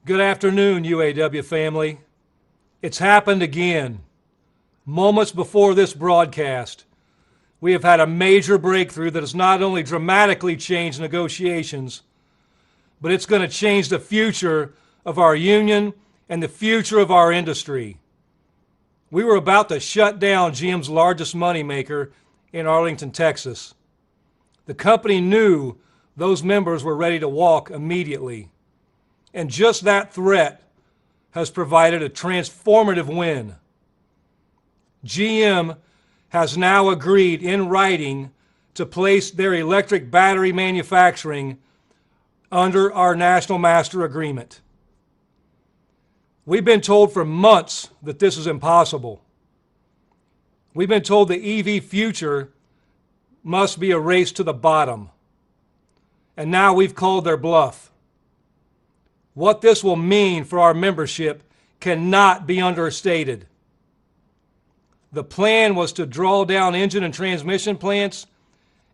Good afternoon, UAW family. It's happened again. Moments before this broadcast, we have had a major breakthrough that has not only dramatically changed negotiations, but it's going to change the future of our union and the future of our industry. We were about to shut down GM's largest moneymaker in Arlington, Texas. The company knew those members were ready to walk immediately. And just that threat has provided a transformative win. GM has now agreed in writing to place their electric battery manufacturing under our National Master Agreement. We've been told for months that this is impossible. We've been told the EV future must be a race to the bottom. And now we've called their bluff. What this will mean for our membership cannot be understated. The plan was to draw down engine and transmission plants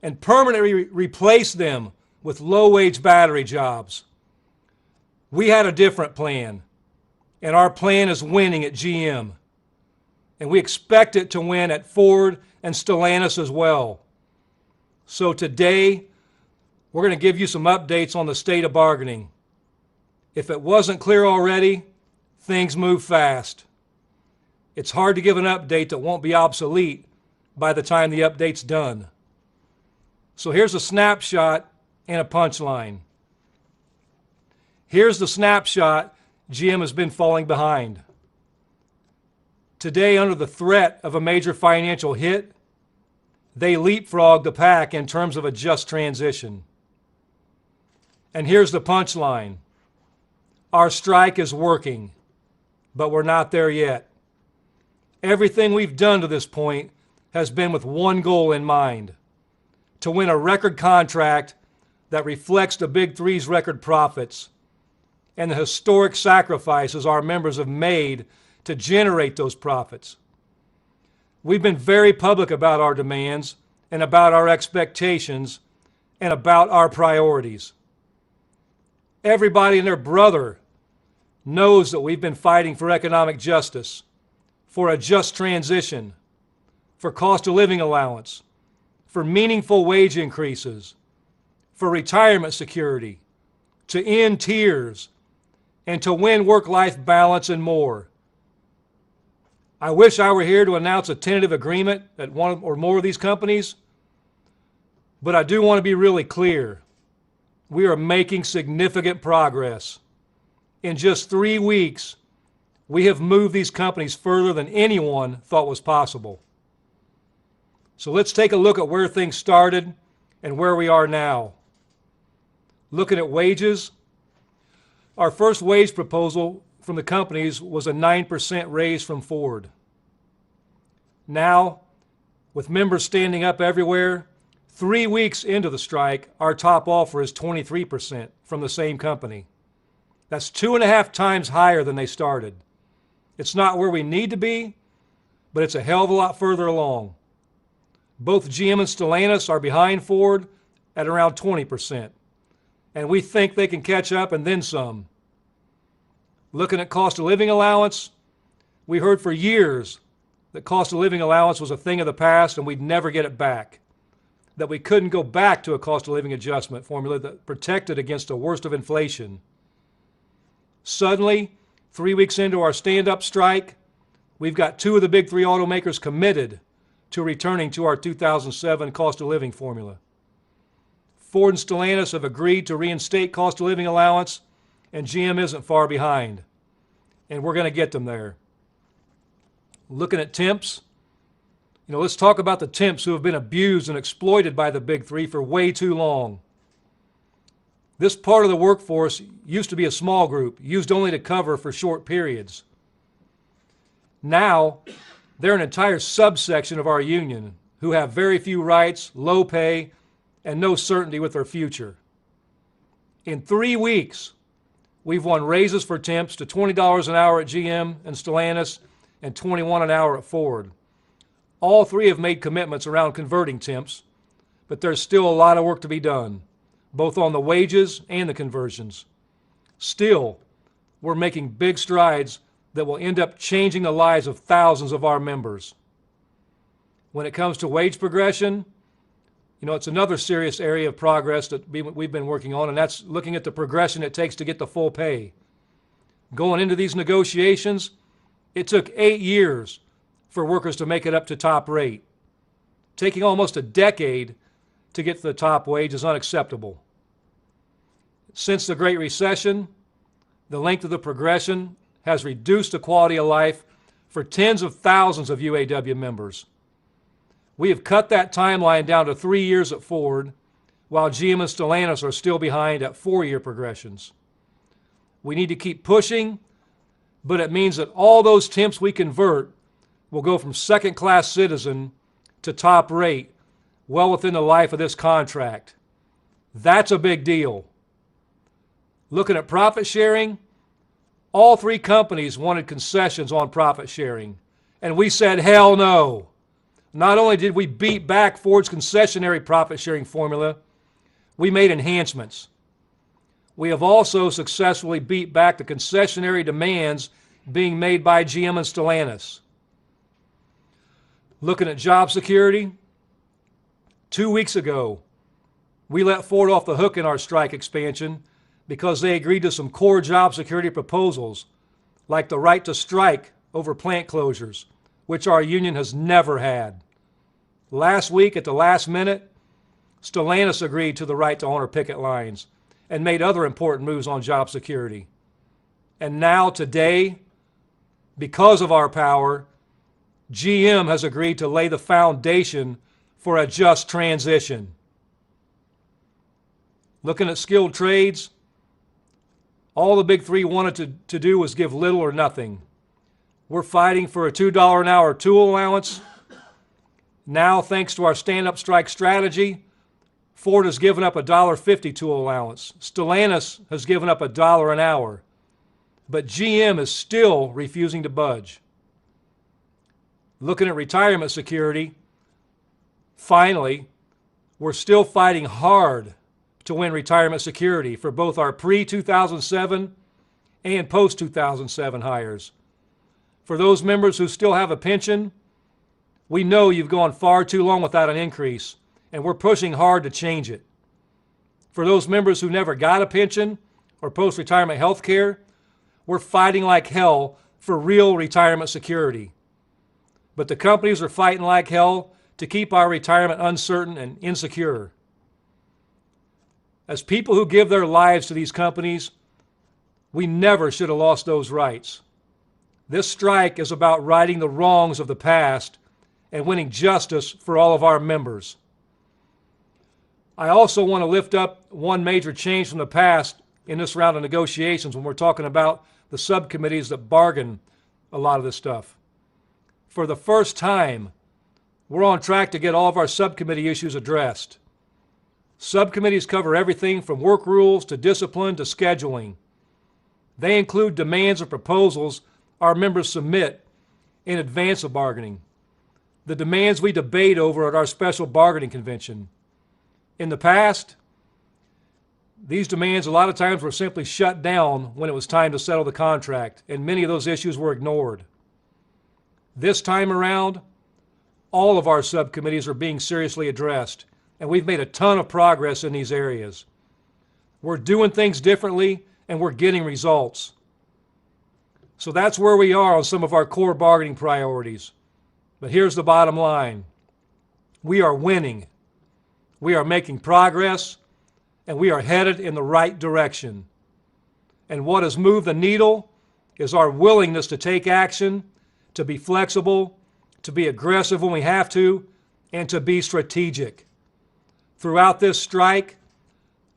and permanently replace them with low-wage battery jobs. We had a different plan, and our plan is winning at GM. And we expect it to win at Ford and Stellantis as well. So today, we're going to give you some updates on the state of bargaining. If it wasn't clear already, things move fast. It's hard to give an update that won't be obsolete by the time the update's done. So here's a snapshot and a punchline. Here's the snapshot GM has been falling behind. Today, under the threat of a major financial hit, they leapfrogged the pack in terms of a just transition. And here's the punchline. Our strike is working, but we're not there yet. Everything we've done to this point has been with one goal in mind: to win a record contract that reflects the Big Three's record profits and the historic sacrifices our members have made to generate those profits. We've been very public about our demands and about our expectations and about our priorities. Everybody and their brother knows that we've been fighting for economic justice, for a just transition, for cost of living allowance, for meaningful wage increases, for retirement security, to end tiers, and to win work-life balance and more. I wish I were here to announce a tentative agreement at one or more of these companies, but I do want to be really clear. We are making significant progress. In just 3 weeks, we have moved these companies further than anyone thought was possible. So let's take a look at where things started and where we are now. Looking at wages, our first wage proposal from the companies was a 9% raise from Ford. Now, with members standing up everywhere, 3 weeks into the strike, our top offer is 23% from the same company. That's 2.5 times higher than they started. It's not where we need to be, but it's a hell of a lot further along. Both GM and Stellantis are behind Ford at around 20%, and we think they can catch up and then some. Looking at cost of living allowance, we heard for years that cost of living allowance was a thing of the past and we'd never get it back, that we couldn't go back to a cost of living adjustment formula that protected against the worst of inflation. Suddenly, 3 weeks into our stand-up strike, we've got 2 of the Big Three automakers committed to returning to our 2007 cost of living formula. Ford and Stellantis have agreed to reinstate cost of living allowance, and GM isn't far behind. And we're going to get them there. Looking at temps, let's talk about the temps who have been abused and exploited by the Big Three for way too long. This part of the workforce used to be a small group, used only to cover for short periods. Now, they're an entire subsection of our union who have very few rights, low pay, and no certainty with their future. In 3 weeks, we've won raises for temps to $20 an hour at GM and Stellantis and $21 an hour at Ford. All 3 have made commitments around converting temps, but there's still a lot of work to be done, both on the wages and the conversions. Still, we're making big strides that will end up changing the lives of thousands of our members. When it comes to wage progression, it's another serious area of progress that we've been working on, and that's looking at the progression it takes to get to full pay. Going into these negotiations, it took 8 years for workers to make it up to top rate. Taking almost a decade to get to the top wage is unacceptable. Since the Great Recession, the length of the progression has reduced the quality of life for tens of thousands of UAW members. We have cut that timeline down to 3 years at Ford, while GM and Stellantis are still behind at 4-year progressions. We need to keep pushing, but it means that all those temps we convert will go from second-class citizen to top rate well within the life of this contract. That's a big deal. Looking at profit sharing, all 3 companies wanted concessions on profit sharing, and we said, hell no. Not only did we beat back Ford's concessionary profit sharing formula, we made enhancements. We have also successfully beat back the concessionary demands being made by GM and Stellantis. Looking at job security, 2 weeks ago, we let Ford off the hook in our strike expansion because they agreed to some core job security proposals, like the right to strike over plant closures, which our union has never had. Last week, at the last minute, Stellantis agreed to the right to honor picket lines and made other important moves on job security. And now, today, because of our power, GM has agreed to lay the foundation for a just transition. Looking at skilled trades, all the big 3 wanted to do was give little or nothing. We're fighting for a $2 an hour tool allowance. Now, thanks to our stand-up strike strategy, Ford has given up a $1.50 tool allowance. Stellantis has given up $1 an hour. But GM is still refusing to budge. Looking at retirement security, finally, we're still fighting hard to win retirement security for both our pre-2007 and post-2007 hires. For those members who still have a pension, we know you've gone far too long without an increase, and we're pushing hard to change it. For those members who never got a pension or post-retirement health care, we're fighting like hell for real retirement security. But the companies are fighting like hell to keep our retirement uncertain and insecure. As people who give their lives to these companies, we never should have lost those rights. This strike is about righting the wrongs of the past and winning justice for all of our members. I also want to lift up one major change from the past in this round of negotiations when we're talking about the subcommittees that bargain a lot of this stuff. For the first time, we're on track to get all of our subcommittee issues addressed. Subcommittees cover everything from work rules to discipline to scheduling. They include demands or proposals our members submit in advance of bargaining, the demands we debate over at our special bargaining convention. In the past, these demands a lot of times were simply shut down when it was time to settle the contract, and many of those issues were ignored. This time around, all of our subcommittees are being seriously addressed, and we've made a ton of progress in these areas. We're doing things differently, and we're getting results. So that's where we are on some of our core bargaining priorities. But here's the bottom line. We are winning. We are making progress, and we are headed in the right direction. And what has moved the needle is our willingness to take action, to be flexible, to be aggressive when we have to, and to be strategic. Throughout this strike,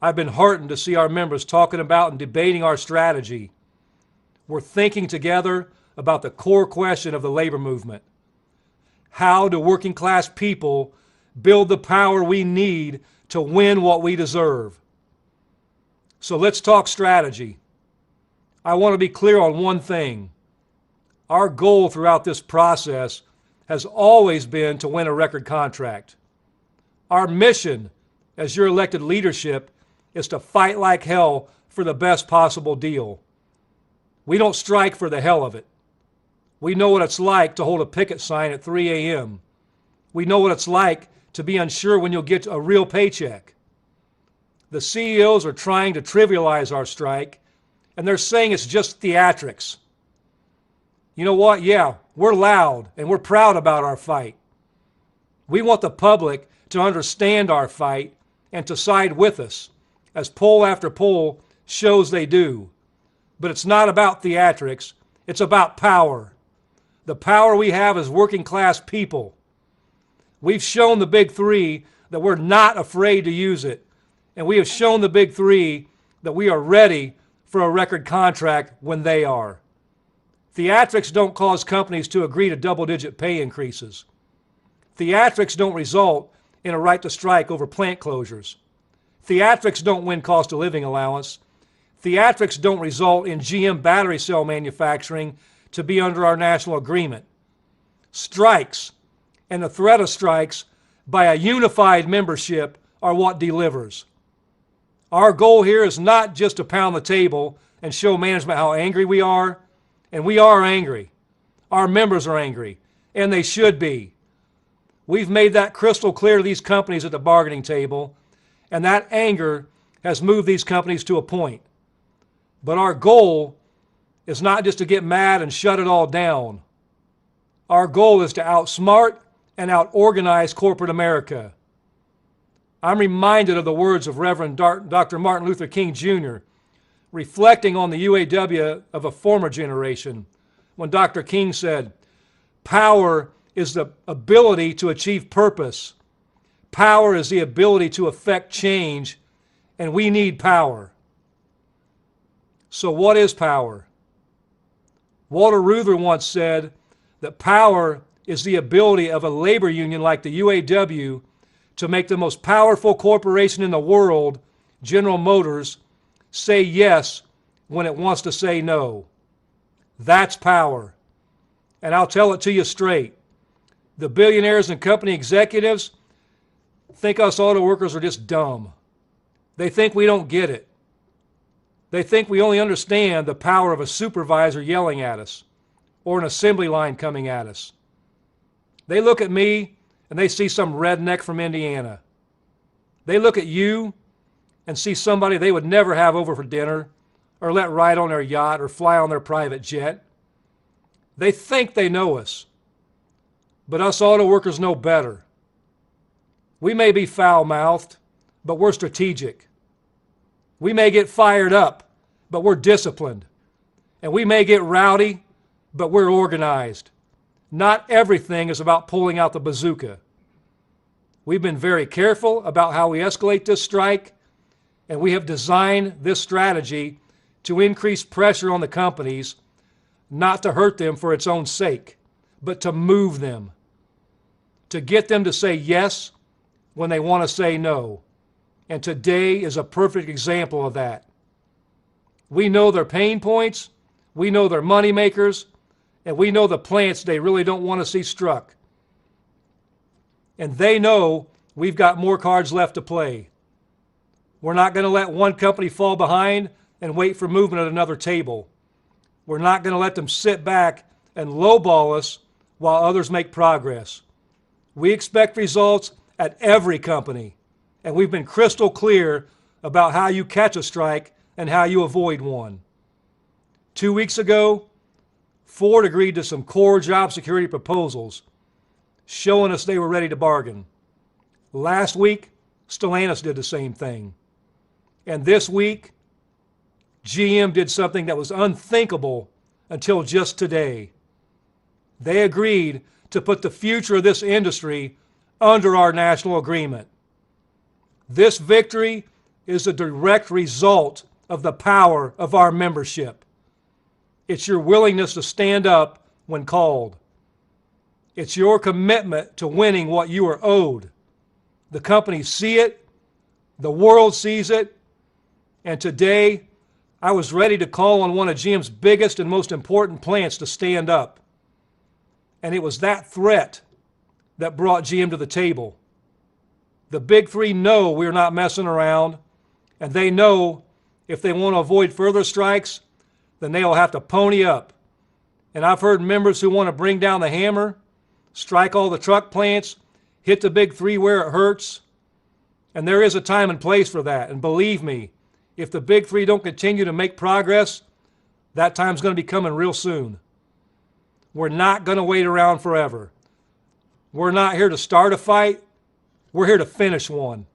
I've been heartened to see our members talking about and debating our strategy. We're thinking together about the core question of the labor movement. How do working class people build the power we need to win what we deserve? So let's talk strategy. I want to be clear on one thing. Our goal throughout this process has always been to win a record contract. Our mission as your elected leadership is to fight like hell for the best possible deal. We don't strike for the hell of it. We know what it's like to hold a picket sign at 3 a.m. We know what it's like to be unsure when you'll get a real paycheck. The CEOs are trying to trivialize our strike, and they're saying it's just theatrics. You know what? Yeah, we're loud, and we're proud about our fight. We want the public to understand our fight and to side with us, as poll after poll shows they do. But it's not about theatrics, it's about power. The power we have as working class people. We've shown the big three that we're not afraid to use it. And we have shown the big three that we are ready for a record contract when they are. Theatrics don't cause companies to agree to double-digit pay increases. Theatrics don't result in a right to strike over plant closures. Theatrics don't win cost of living allowance. Theatrics don't result in GM battery cell manufacturing to be under our national agreement. Strikes and the threat of strikes by a unified membership are what delivers. Our goal here is not just to pound the table and show management how angry we are, and we are angry. Our members are angry, and they should be. We've made that crystal clear to these companies at the bargaining table, and that anger has moved these companies to a point. But our goal is not just to get mad and shut it all down. Our goal is to outsmart and out-organize corporate America. I'm reminded of the words of Reverend Dr. Martin Luther King Jr., reflecting on the UAW of a former generation, when Dr. King said, "Power is the ability to achieve purpose. Power is the ability to effect change, and we need power." So what is power? Walter Reuther once said that power is the ability of a labor union like the UAW to make the most powerful corporation in the world, General Motors, say yes when it wants to say no. That's power. And I'll tell it to you straight. The billionaires and company executives think us auto workers are just dumb. They think we don't get it. They think we only understand the power of a supervisor yelling at us or an assembly line coming at us. They look at me and they see some redneck from Indiana. They look at you and see somebody they would never have over for dinner or let ride on their yacht or fly on their private jet. They think they know us, but us auto workers know better. We may be foul-mouthed, but we're strategic. We may get fired up, but we're disciplined. And we may get rowdy, but we're organized. Not everything is about pulling out the bazooka. We've been very careful about how we escalate this strike, and we have designed this strategy to increase pressure on the companies, not to hurt them for its own sake, but to move them, to get them to say yes when they want to say no. And today is a perfect example of that. We know their pain points, we know their money makers, and we know the plants they really don't want to see struck. And they know we've got more cards left to play. We're not going to let one company fall behind and wait for movement at another table. We're not going to let them sit back and lowball us while others make progress. We expect results at every company, and we've been crystal clear about how you catch a strike and how you avoid one. 2 weeks ago, Ford agreed to some core job security proposals, showing us they were ready to bargain. Last week, Stellantis did the same thing. And this week, GM did something that was unthinkable until just today. They agreed to put the future of this industry under our national agreement. This victory is a direct result of the power of our membership. It's your willingness to stand up when called. It's your commitment to winning what you are owed. The companies see it, the world sees it, and today I was ready to call on one of GM's biggest and most important plants to stand up. And it was that threat that brought GM to the table. The big three know we're not messing around, and they know if they want to avoid further strikes, then they'll have to pony up. And I've heard members who want to bring down the hammer, strike all the truck plants, hit the big three where it hurts. And there is a time and place for that. And believe me, if the big three don't continue to make progress, that time's going to be coming real soon. We're not going to wait around forever. We're not here to start a fight. We're here to finish one.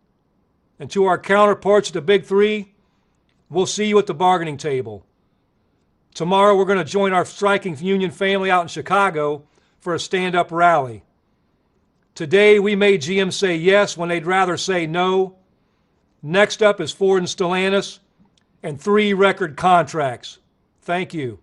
And to our counterparts at the big three, we'll see you at the bargaining table. Tomorrow we're going to join our striking union family out in Chicago for a stand-up rally. Today we made GM say yes when they'd rather say no. Next up is Ford and Stellantis and 3 record contracts. Thank you.